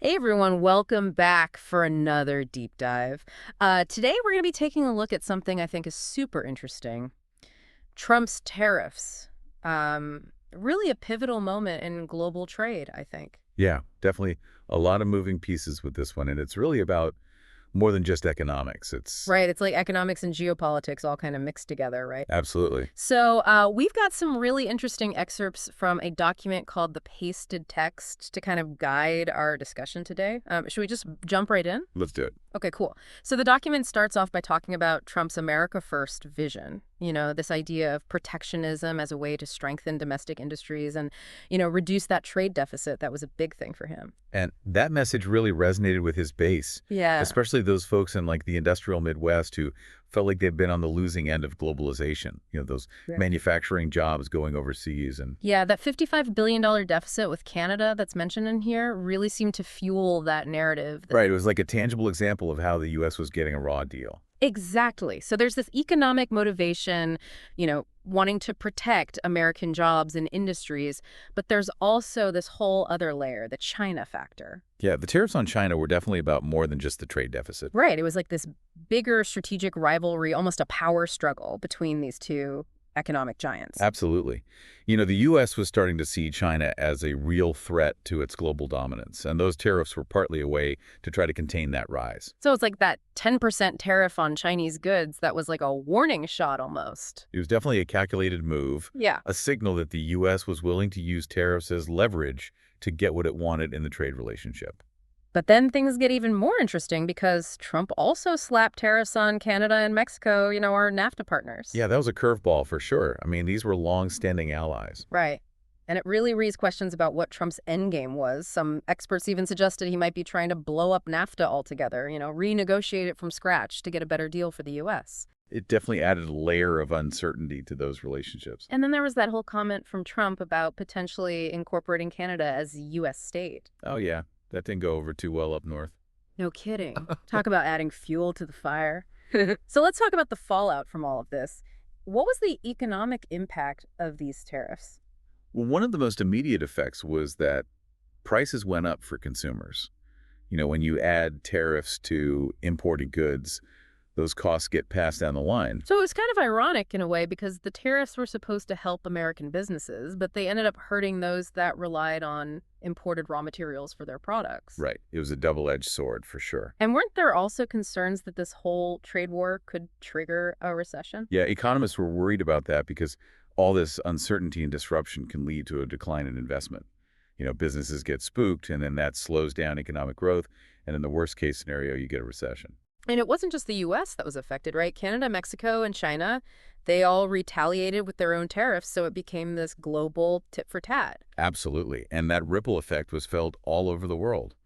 Hey everyone, welcome back for another deep dive. Today we're going to be taking a look at something I think is super interesting. Trump's tariffs. Really a pivotal moment in global trade, I think. Yeah, definitely a lot of moving pieces with this one, and it's really about more than just economics. It's Right, it's like economics and geopolitics all kind of mixed together, right? absolutely. So we've got some really interesting excerpts from a document called the Pasted Text to kind of guide our discussion today. Should we just jump right in? Let's do it. Okay, cool. So the document starts off by talking about Trump's America First vision. This idea of protectionism as a way to strengthen domestic industries and, reduce that trade deficit that was a big thing for him. And that message really resonated with his base, Yeah. especially those folks in like the industrial Midwest who felt like they've been on the losing end of globalization. Those Right. manufacturing jobs going overseas and Yeah, that $55 billion deficit with Canada that's mentioned in here really seemed to fuel that narrative. right, it was like a tangible example of how the US was getting a raw deal. Exactly. So there's this economic motivation, wanting to protect American jobs and industries, but there's also this whole other layer, the China factor. Yeah, the tariffs on China were definitely about more than just the trade deficit. Right. It was like this bigger strategic rivalry, almost a power struggle between these two economic giants. Absolutely. The U.S. was starting to see China as a real threat to its global dominance, and those tariffs were partly a way to try to contain that rise. So it's like that 10% tariff on Chinese goods that was like a warning shot almost. It was definitely a calculated move, Yeah. a signal that the U.S. was willing to use tariffs as leverage to get what it wanted in the trade relationship. But then things get even more interesting because Trump also slapped tariffs on Canada and Mexico, our NAFTA partners. Yeah, that was a curveball for sure. I mean, these were long-standing allies. Right. And it really raised questions about what Trump's endgame was. Some experts even suggested he might be trying to blow up NAFTA altogether, renegotiate it from scratch to get a better deal for the U.S. It definitely added a layer of uncertainty to those relationships. And then there was that whole comment from Trump about potentially incorporating Canada as a U.S. state. Oh, yeah, that didn't go over too well up north. No kidding. Talk about adding fuel to the fire. So let's talk about the fallout from all of this. What was the economic impact of these tariffs? Well, one of the most immediate effects was that prices went up for consumers. When you add tariffs to imported goods, those costs get passed down the line. So it was kind of ironic in a way because the tariffs were supposed to help American businesses, but they ended up hurting those that relied on imported raw materials for their products. Right. It was a double-edged sword for sure. And weren't there also concerns that this whole trade war could trigger a recession? Yeah, economists were worried about that because all this uncertainty and disruption can lead to a decline in investment. Businesses get spooked, and then that slows down economic growth. And in the worst case scenario, you get a recession. And it wasn't just the U.S. that was affected, right? Canada, Mexico, and China, they all retaliated with their own tariffs, so it became this global tit for tat. Absolutely. And that ripple effect was felt all over the world.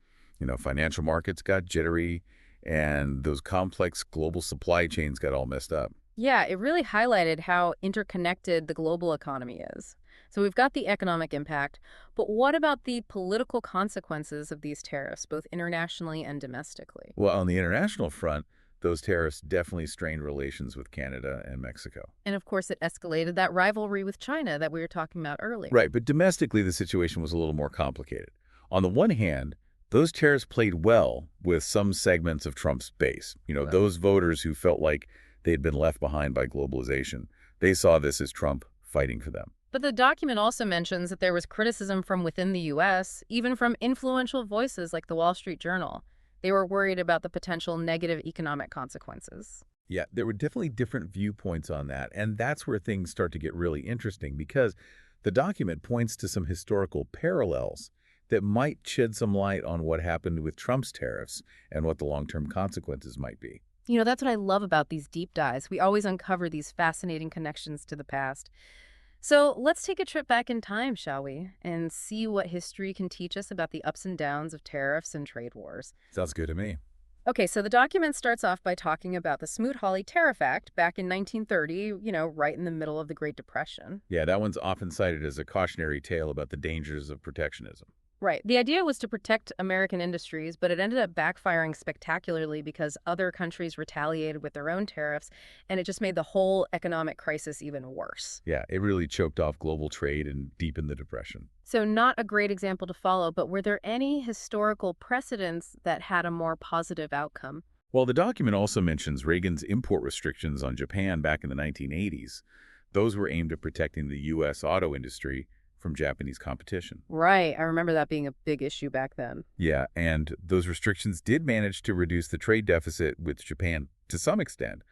Financial markets got jittery, and those complex global supply chains got all messed up. Yeah, it really highlighted how interconnected the global economy is. So we've got the economic impact, but what about the political consequences of these tariffs, both internationally and domestically? Well, on the international front, those tariffs definitely strained relations with Canada and Mexico. And of course, it escalated that rivalry with China that we were talking about earlier. Right, but domestically, the situation was a little more complicated. On the one hand, those tariffs played well with some segments of Trump's base. Right. Those voters who felt like they'd been left behind by globalization. They saw this as Trump fighting for them. But the document also mentions that there was criticism from within the U.S., even from influential voices like the Wall Street Journal. They were worried about the potential negative economic consequences. Yeah, there were definitely different viewpoints on that, and that's where things start to get really interesting because the document points to some historical parallels that might shed some light on what happened with Trump's tariffs and what the long-term consequences might be. That's what I love about these deep dives. We always uncover these fascinating connections to the past. So let's take a trip back in time, shall we, and see what history can teach us about the ups and downs of tariffs and trade wars. Sounds good to me. Okay, so the document starts off by talking about the Smoot-Hawley Tariff Act back in 1930, right in the middle of the Great Depression. Yeah, that one's often cited as a cautionary tale about the dangers of protectionism. Right. The idea was to protect American industries, but it ended up backfiring spectacularly because other countries retaliated with their own tariffs, and it just made the whole economic crisis even worse. Yeah, it really choked off global trade and deepened the depression. So, not a great example to follow, but were there any historical precedents that had a more positive outcome? Well, the document also mentions Reagan's import restrictions on Japan back in the 1980s. Those were aimed at protecting the U.S. auto industry from Japanese competition. Right. I remember that being a big issue back then. Yeah, and those restrictions did manage to reduce the trade deficit with Japan to some extent,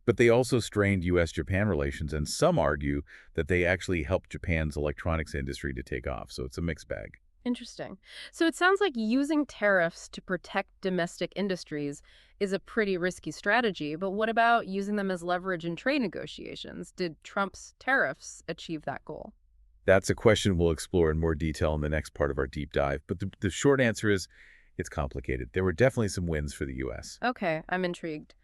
but they also strained U.S.-Japan relations, and some argue that they actually helped Japan's electronics industry to take off, so it's a mixed bag. Interesting. So it sounds like using tariffs to protect domestic industries is a pretty risky strategy, but what about using them as leverage in trade negotiations? Did Trump's tariffs achieve that goal? That's a question we'll explore in more detail in the next part of our deep dive, but the short answer is it's complicated. There were definitely some wins for the U.S. Okay, I'm intrigued.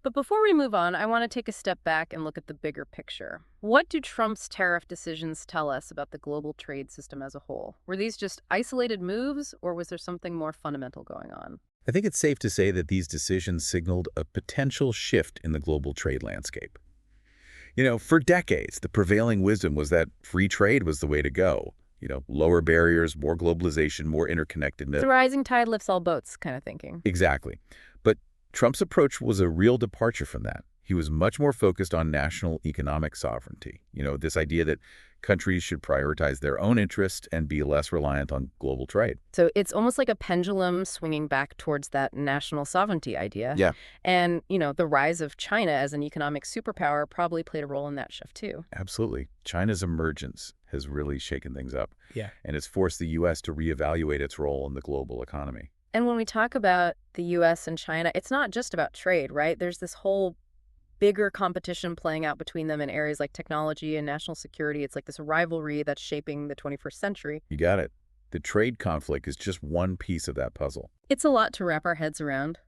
But before we move on, I want to take a step back and look at the bigger picture. What do Trump's tariff decisions tell us about the global trade system as a whole? Were these just isolated moves, or was there something more fundamental going on? I think it's safe to say that these decisions signaled a potential shift in the global trade landscape. For decades, the prevailing wisdom was that free trade was the way to go. Lower barriers, more globalization, more interconnectedness. The rising tide lifts all boats kind of thinking. Exactly. But Trump's approach was a real departure from that. He was much more focused on national economic sovereignty. This idea that countries should prioritize their own interest and be less reliant on global trade. So it's almost like a pendulum swinging back towards that national sovereignty idea. Yeah, And, the rise of China as an economic superpower probably played a role in that shift too. absolutely. China's emergence has really shaken things up. Yeah. And it's forced the U.S. to reevaluate its role in the global economy. And when we talk about the US and China, it's not just about trade, right? There's this whole bigger competition playing out between them in areas like technology and national security. It's like this rivalry that's shaping the 21st century. You got it. The trade conflict is just one piece of that puzzle. It's a lot to wrap our heads around,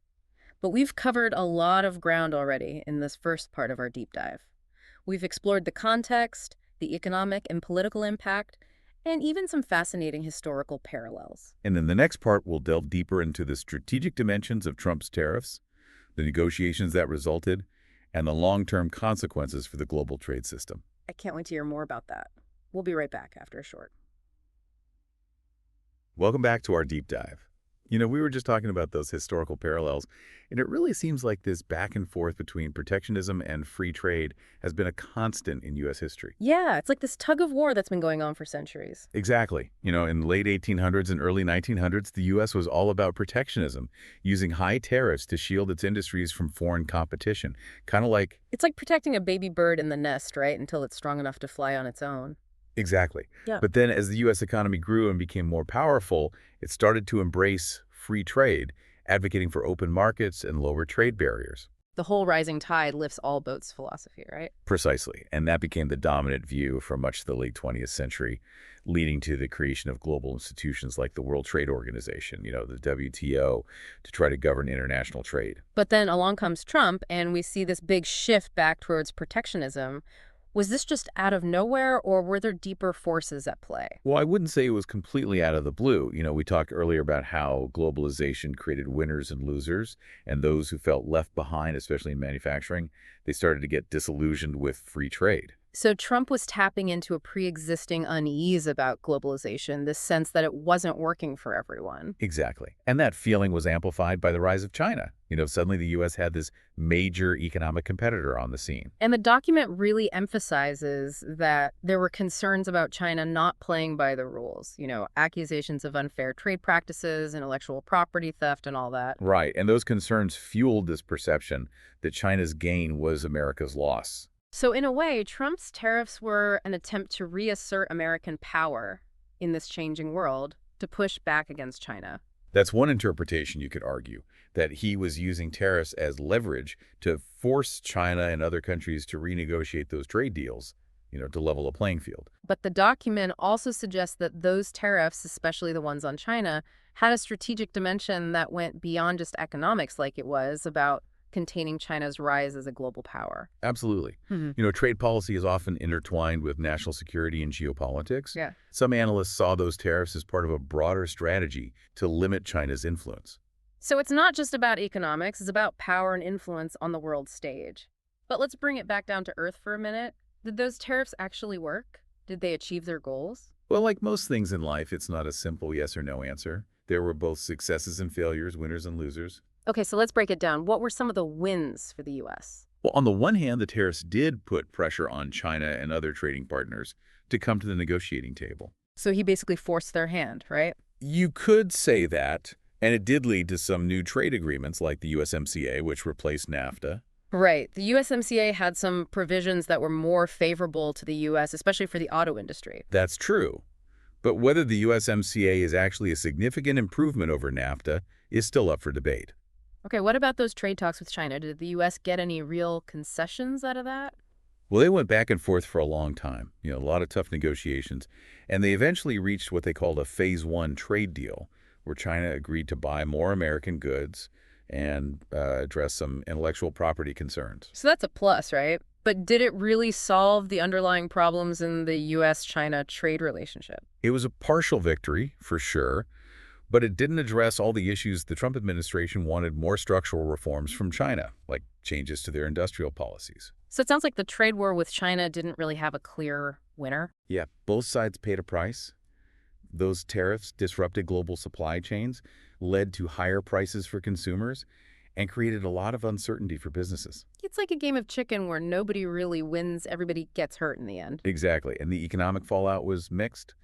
but we've covered a lot of ground already in this first part of our deep dive. We've explored the context, the economic and political impact, and even some fascinating historical parallels. And in the next part, we'll delve deeper into the strategic dimensions of Trump's tariffs, the negotiations that resulted, and the long-term consequences for the global trade system. I can't wait to hear more about that. We'll be right back after a short. Welcome back to our deep dive. We were just talking about those historical parallels, and it really seems like this back and forth between protectionism and free trade has been a constant in U.S. history. Yeah, it's like this tug of war that's been going on for centuries. Exactly. In the late 1800s and early 1900s, the U.S. was all about protectionism, using high tariffs to shield its industries from foreign competition. Kind of like... It's like protecting a baby bird in the nest, right? Until it's strong enough to fly on its own. Exactly. Yeah. But then as the U.S. economy grew and became more powerful, it started to embrace free trade, advocating for open markets and lower trade barriers. The whole rising tide lifts all boats philosophy, right? Precisely. And that became the dominant view for much of the late 20th century, leading to the creation of global institutions like the World Trade Organization, the WTO, to try to govern international trade. But then along comes Trump, and we see this big shift back towards protectionism. Was this just out of nowhere, or were there deeper forces at play? Well, I wouldn't say it was completely out of the blue. We talked earlier about how globalization created winners and losers, and those who felt left behind, especially in manufacturing, they started to get disillusioned with free trade. So Trump was tapping into a pre-existing unease about globalization, this sense that it wasn't working for everyone. Exactly. And that feeling was amplified by the rise of China. Suddenly the U.S. had this major economic competitor on the scene. And the document really emphasizes that there were concerns about China not playing by the rules, accusations of unfair trade practices, intellectual property theft, and all that. Right. And those concerns fueled this perception that China's gain was America's loss. So in a way, Trump's tariffs were an attempt to reassert American power in this changing world to push back against China. That's one interpretation you could argue, that he was using tariffs as leverage to force China and other countries to renegotiate those trade deals, to level a playing field. But the document also suggests that those tariffs, especially the ones on China, had a strategic dimension that went beyond just economics, like it was about containing China's rise as a global power. Absolutely. Hmm. Trade policy is often intertwined with national security and geopolitics. Yeah. Some analysts saw those tariffs as part of a broader strategy to limit China's influence. So it's not just about economics, it's about power and influence on the world stage. But let's bring it back down to earth for a minute. Did those tariffs actually work? Did they achieve their goals? Well, like most things in life, it's not a simple yes or no answer. There were both successes and failures, winners and losers. Okay, so let's break it down. What were some of the wins for the US? Well, on the one hand, the tariffs did put pressure on China and other trading partners to come to the negotiating table. So he basically forced their hand, right? You could say that, and it did lead to some new trade agreements like the USMCA, which replaced NAFTA. Right. The USMCA had some provisions that were more favorable to the US, especially for the auto industry. That's true. But whether the USMCA is actually a significant improvement over NAFTA is still up for debate. Okay, what about those trade talks with China? Did the US get any real concessions out of that? Well, they went back and forth for a long time, a lot of tough negotiations, and they eventually reached what they called a Phase 1 trade deal, where China agreed to buy more American goods and address some intellectual property concerns. So that's a plus, right? But did it really solve the underlying problems in the US-China trade relationship? It was a partial victory, for sure, but it didn't address all the issues. The Trump administration wanted more structural reforms from China, like changes to their industrial policies. So it sounds like the trade war with China didn't really have a clear winner. Yeah, both sides paid a price. Those tariffs disrupted global supply chains, led to higher prices for consumers, and created a lot of uncertainty for businesses. It's like a game of chicken where nobody really wins, everybody gets hurt in the end. Exactly, and the economic fallout was mixed.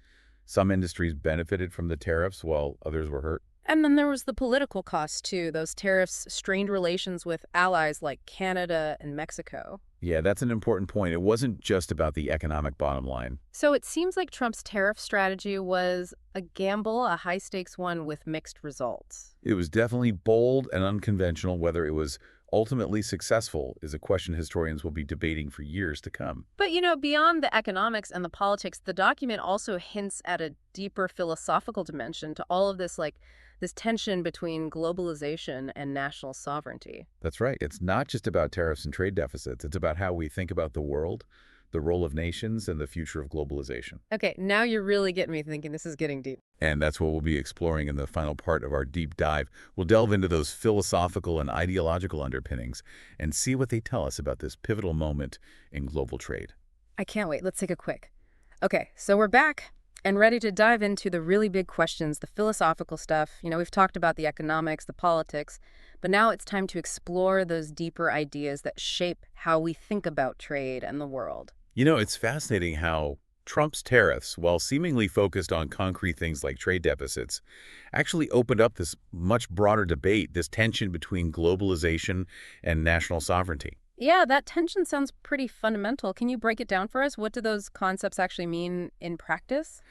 Some industries benefited from the tariffs while others were hurt. And then there was the political cost, too. Those tariffs strained relations with allies like Canada and Mexico. Yeah, that's an important point. It wasn't just about the economic bottom line. So it seems like Trump's tariff strategy was a gamble, a high-stakes one with mixed results. It was definitely bold and unconventional. Whether it was ultimately successful is a question historians will be debating for years to come. But, beyond the economics and the politics, the document also hints at a deeper philosophical dimension to all of this, like this tension between globalization and national sovereignty. That's right. It's not just about tariffs and trade deficits. It's about how we think about the world, the role of nations, and the future of globalization. Okay, now you're really getting me thinking. This is getting deep. And that's what we'll be exploring in the final part of our deep dive. We'll delve into those philosophical and ideological underpinnings and see what they tell us about this pivotal moment in global trade. I can't wait. Let's take a quick. Okay, so we're back and ready to dive into the really big questions, the philosophical stuff. We've talked about the economics, the politics, but now it's time to explore those deeper ideas that shape how we think about trade and the world. It's fascinating how Trump's tariffs, while seemingly focused on concrete things like trade deficits, actually opened up this much broader debate, this tension between globalization and national sovereignty. Yeah, that tension sounds pretty fundamental. Can you break it down for us? What do those concepts actually mean in practice?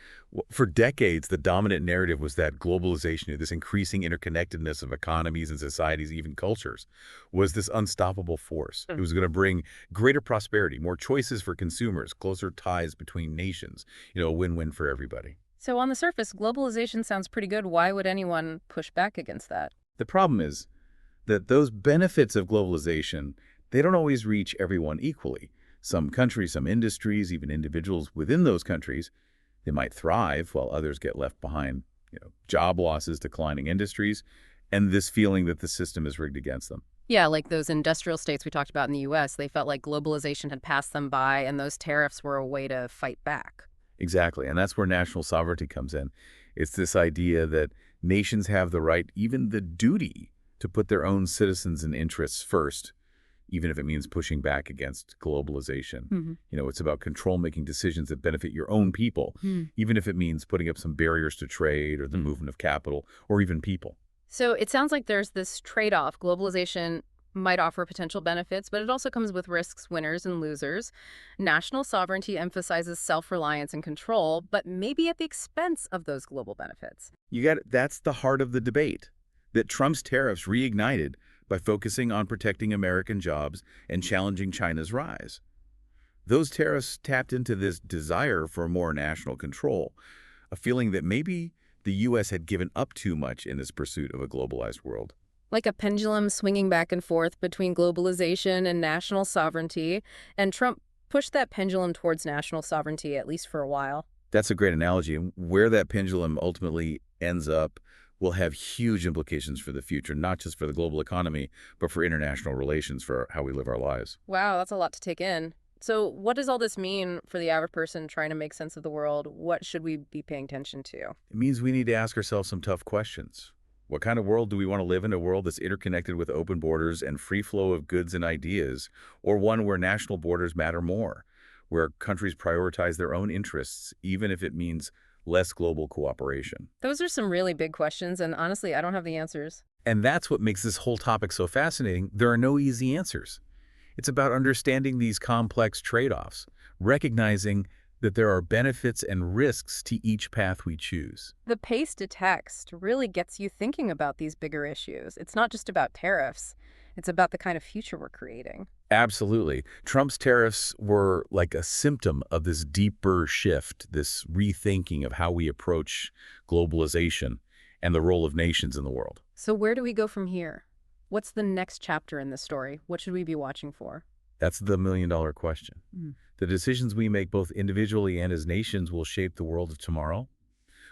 For decades, the dominant narrative was that globalization, this increasing interconnectedness of economies and societies, even cultures, was this unstoppable force. It was going to bring greater prosperity, more choices for consumers, closer ties between nations, a win-win for everybody. So on the surface, globalization sounds pretty good. Why would anyone push back against that? The problem is that those benefits of globalization, they don't always reach everyone equally. Some countries, some industries, even individuals within those countries, they might thrive while others get left behind. Job losses, declining industries, and this feeling that the system is rigged against them. Yeah, like those industrial states we talked about in the U.S., they felt like globalization had passed them by, and those tariffs were a way to fight back. Exactly, and that's where national sovereignty comes in. It's this idea that nations have the right, even the duty, to put their own citizens and interests first, even if it means pushing back against globalization. It's about control making decisions that benefit your own people, even if it means putting up some barriers to trade or the movement of capital or even people. So it sounds like there's this trade-off. Globalization might offer potential benefits, but it also comes with risks, winners and losers. National sovereignty emphasizes self-reliance and control, but maybe at the expense of those global benefits. That's the heart of the debate that Trump's tariffs reignited by focusing on protecting American jobs and challenging China's rise. Those tariffs tapped into this desire for more national control, a feeling that maybe the U.S. had given up too much in this pursuit of a globalized world. Like a pendulum swinging back and forth between globalization and national sovereignty. And Trump pushed that pendulum towards national sovereignty, at least for a while. That's a great analogy. And where that pendulum ultimately ends up will have huge implications for the future, not just for the global economy, but for international relations, for how we live our lives. Wow, that's a lot to take in. So, what does all this mean for the average person trying to make sense of the world? What should we be paying attention to? It means we need to ask ourselves some tough questions. What kind of world do we want to live in? A world that's interconnected with open borders and free flow of goods and ideas, or one where national borders matter more, where countries prioritize their own interests, even if it means less global cooperation? Those are some really big questions, and honestly, I don't have the answers. And that's what makes this whole topic so fascinating. There are no easy answers. It's about understanding these complex trade-offs, recognizing that there are benefits and risks to each path we choose. The pace to text really gets you thinking about these bigger issues. It's not just about tariffs, it's about the kind of future we're creating. Absolutely. Trump's tariffs were like a symptom of this deeper shift, this rethinking of how we approach globalization and the role of nations in the world. So, where do we go from here? What's the next chapter in this story? What should we be watching for? That's the million-dollar question. Mm. The decisions we make both individually and as nations will shape the world of tomorrow.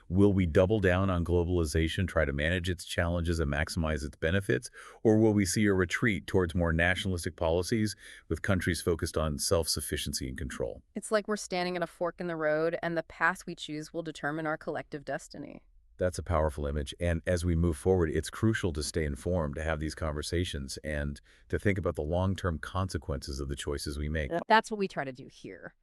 Will we double down on globalization, try to manage its challenges and maximize its benefits? Or will we see a retreat towards more nationalistic policies with countries focused on self-sufficiency and control? It's like we're standing at a fork in the road, and the path we choose will determine our collective destiny. That's a powerful image. And as we move forward, it's crucial to stay informed, to have these conversations, and to think about the long-term consequences of the choices we make. That's what we try to do here.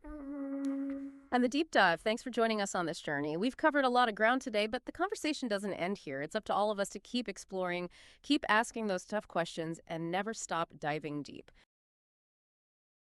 And the deep dive, thanks for joining us on this journey. We've covered a lot of ground today, but the conversation doesn't end here. It's up to all of us to keep exploring, keep asking those tough questions, and never stop diving deep.